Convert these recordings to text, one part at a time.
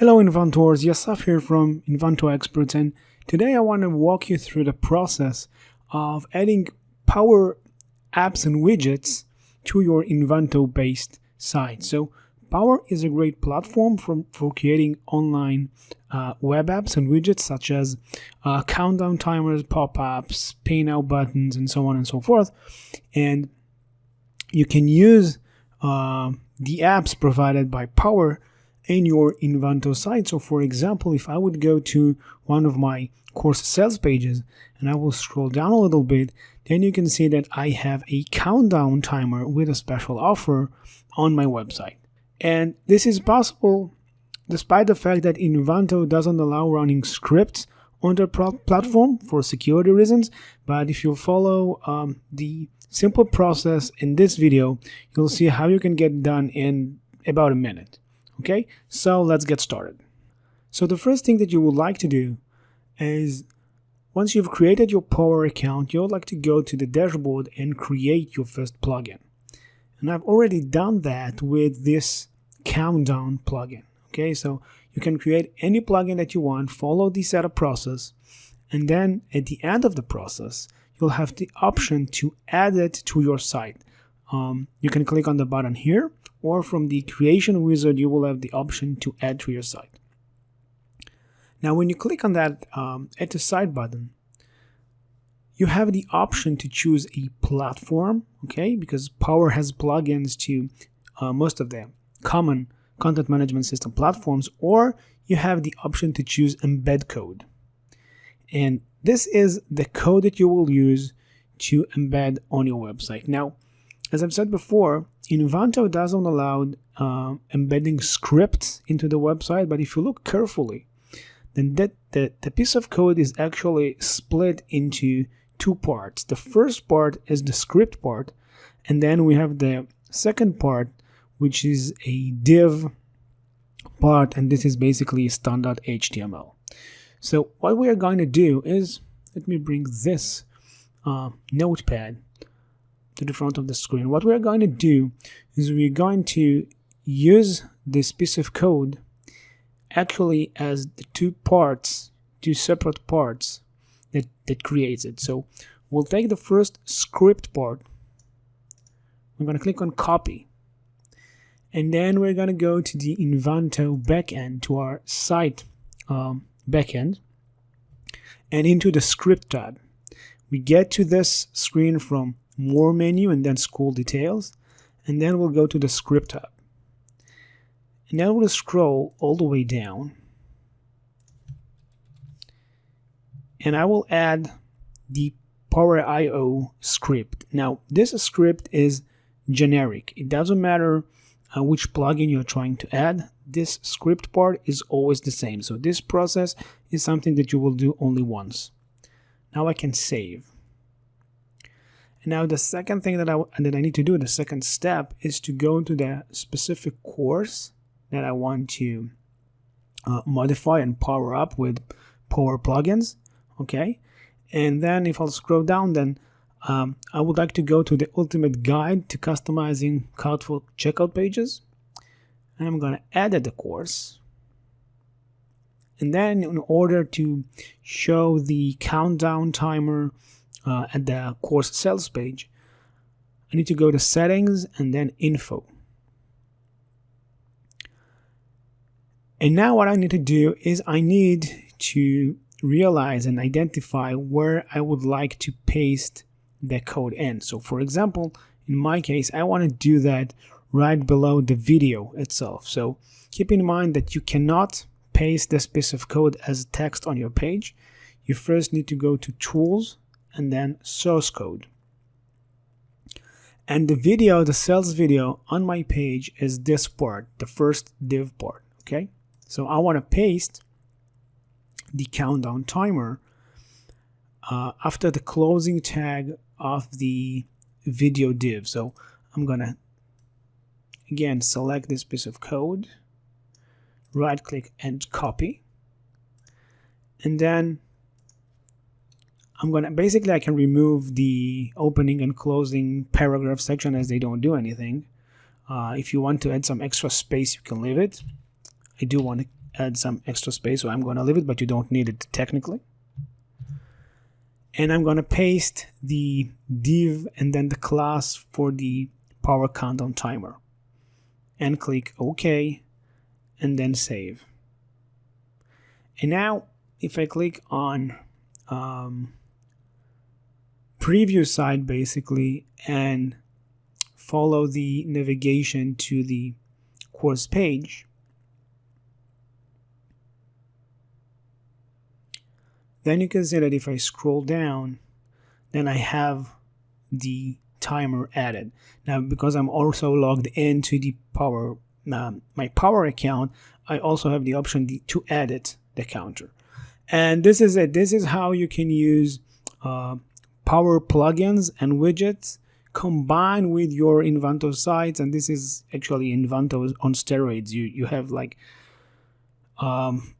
Hello Inventors, Yasaf here from Invanto Experts, and today I want to walk you through the process of adding Powr apps and widgets to your Invanto based site. So Powr is a great platform for creating online web apps and widgets such as countdown timers, pop-ups, pay now buttons, and so on and so forth. And you can use the apps provided by Powr in your Invanto site. So for example, if I would go to one of my course sales pages and I will scroll down a little bit, then you can see that I have a countdown timer with a special offer on my website. And this is possible despite the fact that Invanto doesn't allow running scripts on their platform for security reasons. But if you follow the simple process in this video, you'll see how you can get done in about a minute. Okay, so let's get started. So the first thing that you would like to do is, once you've created your Powr account, you would like to go to the dashboard and create your first plugin. And I've already done that with this countdown plugin. Okay, so you can create any plugin that you want, follow the setup process, and then at the end of the process, you'll have the option to add it to your site. You can click on the button here, or from the creation wizard, you will have the option to add to your site. Now, when you click on that add to site button, you have the option to choose a platform, okay, because Powr has plugins to most of the common content management system platforms, or you have the option to choose embed code. And this is the code that you will use to embed on your website. Now, as I've said before, Invanto doesn't allow embedding scripts into the website, but if you look carefully, then the piece of code is actually split into two parts. The first part is the script part, and then we have the second part, which is a div part, and this is basically standard HTML. So what we are going to do is, let me bring this notepad to the front of the screen. What we're going to do is we're going to use this piece of code actually as the two separate parts that creates it. So we'll take the first script part, we're going to click on copy, and then we're going to go to the Invanto backend, to our site backend, and into the script tab. We get to this screen from more menu and then school details, and then we'll go to the script tab, and then we'll scroll all the way down, and I will add the Powr.io script. Now this script is generic. It doesn't matter which plugin you're trying to add, this script part is always the same. So this process is something that you will do only once. Now I can save. Now the second thing that I need to do, the second step, is to go to the specific course that I want to modify and power up with Powr plugins, okay? And then if I'll scroll down, then I would like to go to the ultimate guide to customizing cart for checkout pages, and I'm going to edit the course. And then in order to show the countdown timer at the course sales page, I need to go to settings and then info. And now what I need to do is I need to realize and identify where I would like to paste the code in. So for example, in my case, I want to do that right below the video itself. So keep in mind that you cannot paste this piece of code as text on your page. You first need to go to tools and then source code. And the video, the sales video on my page is this part, the first div part, okay? So I want to paste the countdown timer after the closing tag of the video div. So I'm gonna again select this piece of code, right click and copy, and then I'm gonna basically I can remove the opening and closing paragraph section as they don't do anything. If you want to add some extra space, you can leave it. I do want to add some extra space, so I'm going to leave it, but you don't need it technically. And I'm going to paste the div and then the class for the power countdown timer. And click OK, and then save. And now, if I click on preview side basically and follow the navigation to the course page, then you can see that if I scroll down, then I have the timer added. Now, because I'm also logged into the Powr, my Powr account, I also have the option to edit the counter. And this is it. This is how you can use Powr plugins and widgets combined with your Invanto sites. And this is actually Invanto on steroids. You have like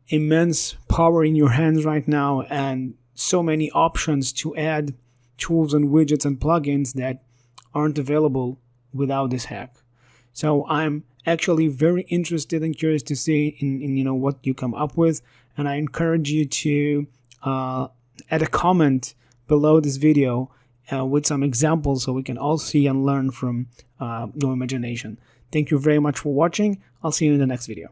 immense power in your hands right now, and so many options to add tools and widgets and plugins that aren't available without this hack. So I'm actually very interested and curious to see in what you come up with, and I encourage you to add a comment below this video with some examples so we can all see and learn from your imagination. Thank you very much for watching. I'll see you in the next video.